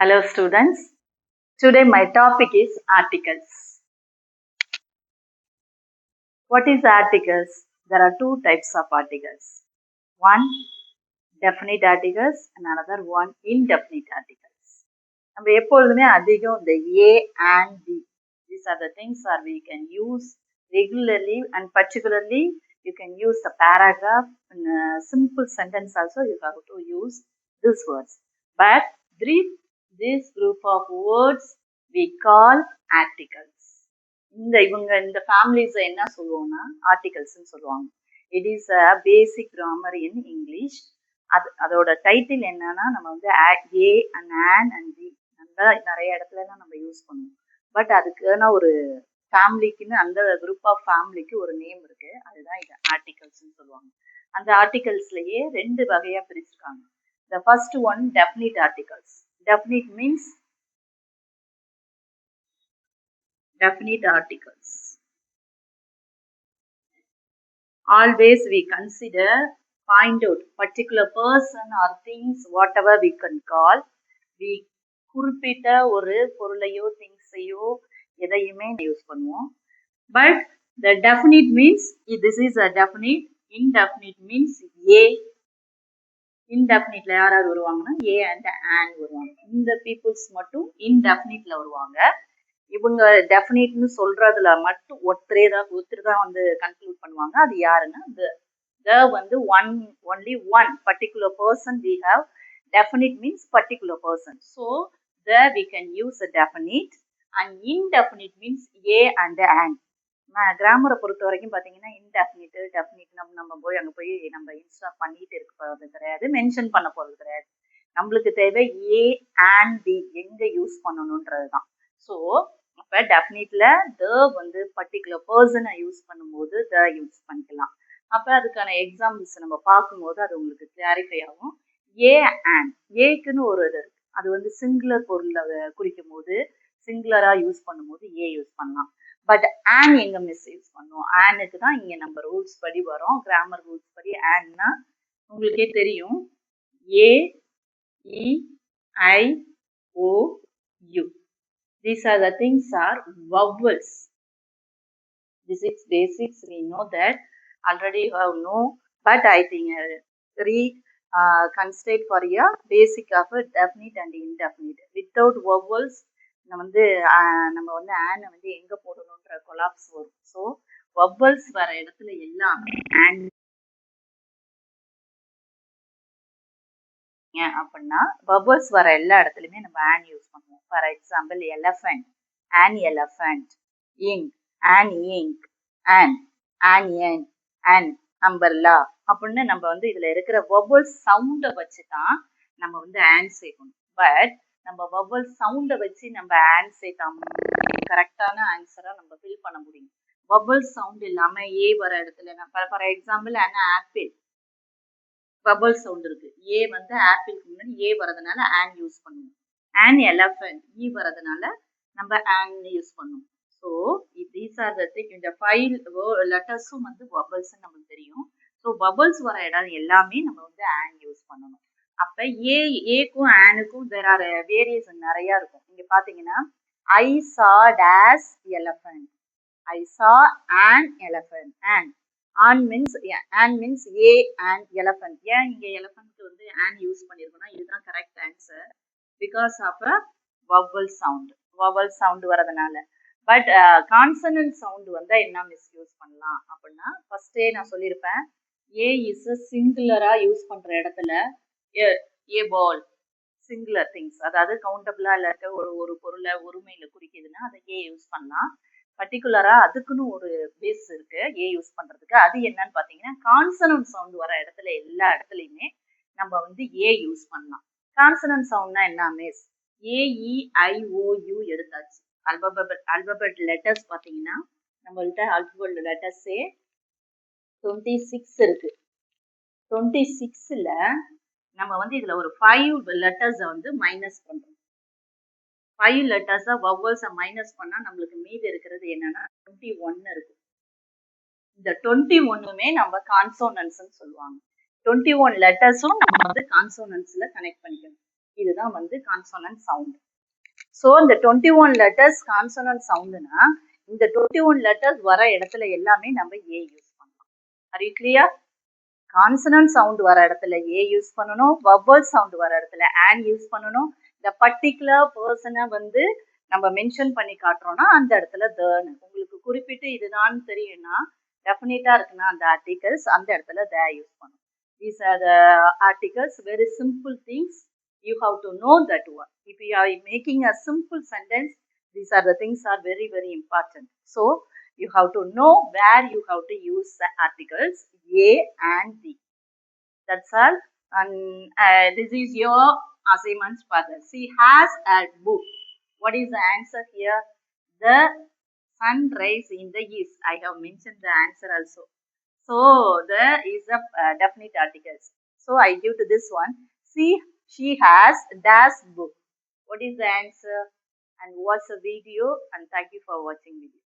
Hello students, today my topic is articles. What is articles? There are two types of articles. One definite articles and another one indefinite articles. நம்ம எப்பொழுதுமே அதிகம் இந்த A and B. These are the things that we can use regularly and particularly you can use the paragraph in a simple sentence also you have to use these words. But this group of words we call articles. இந்த families என்ன சொல்லுவோம்னா ஆர்டிகல்ஸ்னு சொல்லுவாங்க. It is a basic grammar in English. அதோட title என்னன்னா நம்ம வந்து A and an and B நிறைய இடத்துல நம்ம யூஸ் பண்ணுவோம். பட் அதுக்கான ஒரு ஃபேமிலிக்குன்னு அந்த குரூப் ஆஃப் ஃபேமிலிக்கு ஒரு நேம் இருக்கு. அதுதான் இது ஆர்டிகல்ஸ்னு சொல்லுவாங்க. அந்த ஆர்டிகல்ஸ்லயே ரெண்டு வகையா பிரிச்சிருக்காங்க. The first one definite articles. Definite means definite articles. Always we consider, find out particular person or things, whatever we can call. We குறிப்பிட்ட ஒரு பொருளையோ திங்ஸையோ எதையுமே யூஸ் பண்ணுவோம். But the definite means this is a definite. Indefinite means A. இன்டெஃபினிட்ல யார் யார் வருவாங்கன்னா A and on வருவாங்க. இந்த peoples மட்டும் இன்டெஃபினிட்ல வருவாங்க. இவங்க டெஃபினிட்னு சொல்றதுல மட்டும் ஒருத்தர் தான் வந்து கன்க்ளூட் பண்ணுவாங்க. அது யாருன்னா the வந்து only one particular person we have. Definite means particular person. So there we can use a definite and indefinite means A and an. கிராமரை பொறுத்த வரைக்கும் பார்த்தீங்கன்னா இன்டெஃபினிட் டெஃபினிட் நம்ம போய் அங்கே போய் நம்ம இன்ஸ்டா பண்ணிட்டு இருக்க போகிறது கிடையாது, மென்ஷன் பண்ண போகிறது கிடையாது. நம்மளுக்கு தேவை ஏ அண்ட் டி எங்கே யூஸ் பண்ணணுன்றது தான். ஸோ இப்போ டெஃபினிட்ல வந்து பர்டிகுலர் பர்சனை யூஸ் பண்ணும்போது யூஸ் பண்ணிக்கலாம். அப்போ அதுக்கான எக்ஸாம்பிள்ஸ் நம்ம பார்க்கும்போது அது உங்களுக்கு கிளாரிஃபை ஆகும். ஏ அண்ட் ஏக்குன்னு ஒரு இது இருக்கு. அது வந்து சிங்குலர் பொருளை குறிக்கும் போது சிங்குலரா யூஸ் பண்ணும்போது ஏ யூஸ் பண்ணலாம். பட் ஆன் எங்க மிஸ் யூஸ் பண்ணுவோம்? ஆனுக்கு தான் இங்க நம்ம ரூல்ஸ் படி வரும். கிராமர் ரூல்ஸ் படி ஆன்னா உங்களுக்கே தெரியும். ஏ இ ஐ ஓ you. These are the things are vowels. This is basics. We know that already you have know, but I think consider for a basic of a definite and indefinite. Without vowels நம்ம வந்து ஆனை வந்து எங்க போடணும்ன்ற collapse வரும். So vowels வர இடத்துல எல்லாமே on அப்படின்னா வவ்வல்ஸ் வர எல்லா இடத்துலயுமே நம்ம ஆன் யூஸ் பண்ணுவோம். For example elephant, on elephant, ink, on ink, on onion, on umbrella அப்படின்னு நம்ம வந்து இதுல இருக்கிற வவ்வல்ஸ் சவுண்டை வச்சுதான் நம்ம வந்து ஆன் சேர்க்கணும். பட் நம்ம வவ்வல் சவுண்டை வச்சு நம்ம ஆன் சேர்த்தாம கரெக்டான ஆன்சரா நம்ம ஃபில் பண்ண முடியும். வவ்வல் சவுண்ட் இல்லாம ஏ வர இடத்துல for example apple vowel sound இருக்கு. ஏ வந்து ஆப்பிளுக்கு முன்னாடி ஏ வரதுனால ஆன் யூஸ் பண்ணுவோம். ஆன் எலஃபண்ட் ஈ வரதுனால நம்ம ஆன் யூஸ் பண்ணுவோம். So these are the thing. இந்த 5 லெட்டர்ஸும் வந்து வவ்வல்ஸ் நமக்கு தெரியும். ஸோ வவ்வல்ஸ் வர இடம் எல்லாமே நம்ம வந்து ஆன் யூஸ் பண்ணணும். அப்ப ஏக்கும் ஆனுக்கும் வேற வேரியேஷன் நிறைய இருக்கும். இங்க பாத்தீங்கன்னா ஐ சா days elephant, I saw an elephant. An means a and elephant. ஏன் இங்க எலஃபண்ட் வந்து ஆன் யூஸ் பண்ணிருக்கோம்னா இதுதான் correct answer. Because of vowel sound வரதுனால. பட் கான்சனன்ட் சவுண்ட் வந்தா என்ன மிஸ் யூஸ் பண்ணலாம் அப்படின்னா ஃபர்ஸ்டே நான் சொல்லியிருப்பேன். ஏ இஸ் சிங்குலரா யூஸ் பண்ற இடத்துல ஏ பால் சிங்குலர் திங்ஸ், அதாவது கவுண்டபிளா இல்லாட்ட ஒரு பொருளை ஒருமையில குறிக்குதுன்னா அதை ஏ யூஸ் பண்ணலாம். பர்டிகுலரா அதுக்குன்னு ஒரு பேஸ் இருக்கு ஏ யூஸ் பண்றதுக்கு. அது என்னன்னு பாத்தீங்கன்னா கான்சனன்ட் சவுண்ட் வர இடத்துல எல்லா இடத்துலயுமே நம்ம வந்து ஏ யூஸ் பண்ணலாம். கான்சனன்ட் சவுண்ட்னா என்ன மிஸ்? AEIOU எடுத்தாச்சு. அல்பபெட் லெட்டர்ஸ் பாத்தீங்கன்னா நம்மள்ட்ட அல்பபெட் லெட்டர்ஸே 26 இருக்கு. 26ல நம்ம வந்து இதுல ஒரு 5 லெட்டர்ஸை வந்து மைனஸ் பண்றோம். 5 லெட்டர்ஸா வவ்வல்ஸை மைனஸ் பண்ணா நம்மளுக்கு மீதி இருக்கிறது என்னன்னா 21 இருக்கும். இந்த 21மே நம்ம கான்சோனன்ட்ஸ்னு சொல்லுவாங்க. 21 லெட்டர்ஸும் நம்ம வந்து கான்சோனன்ட்ஸ்ல கனெக்ட் பண்ணிக்கணும். இதுதான் வந்து கான்சோனன்ட் சவுண்ட். ஸோ இந்த 21 லெட்டர்ஸ் கான்சோனன்ட் சவுண்டுனா இந்த 21 லெட்டர்ஸ் வர இடத்துல எல்லாமே நம்ம ஏ யூஸ் பண்ணலாம். Are you clear? Consonant sound வர இடத்துல ஏ யூஸ் பண்ணணும், வவல் சவுண்ட் வர இடத்துல ஆன் யூஸ் பண்ணணும். இந்த பர்டிகுலர் பர்சனை வந்து நம்ம மென்ஷன் பண்ணி காட்டுறோம்னா அந்த இடத்துல தன்னு. உங்களுக்கு குறிப்பிட்டு இதுதான் தெரியும்னா டெஃபினட்டா இருக்குன்னா அந்த ஆர்டிகல்ஸ் அந்த இடத்துல த யூஸ் பண்ணணும். These are the articles, very simple things. You have to know that one. If you are making a simple sentence, these are the things are very, very important. So you have to know where you have to use the articles A and B. That's all. And this is your assignments further. She has a book. What is the answer here? The sun rise in the east. I have mentioned the answer also. So the is a definite articles. So I give to this one. She has dash book. What is the answer? And watch the video and thank you for watching video.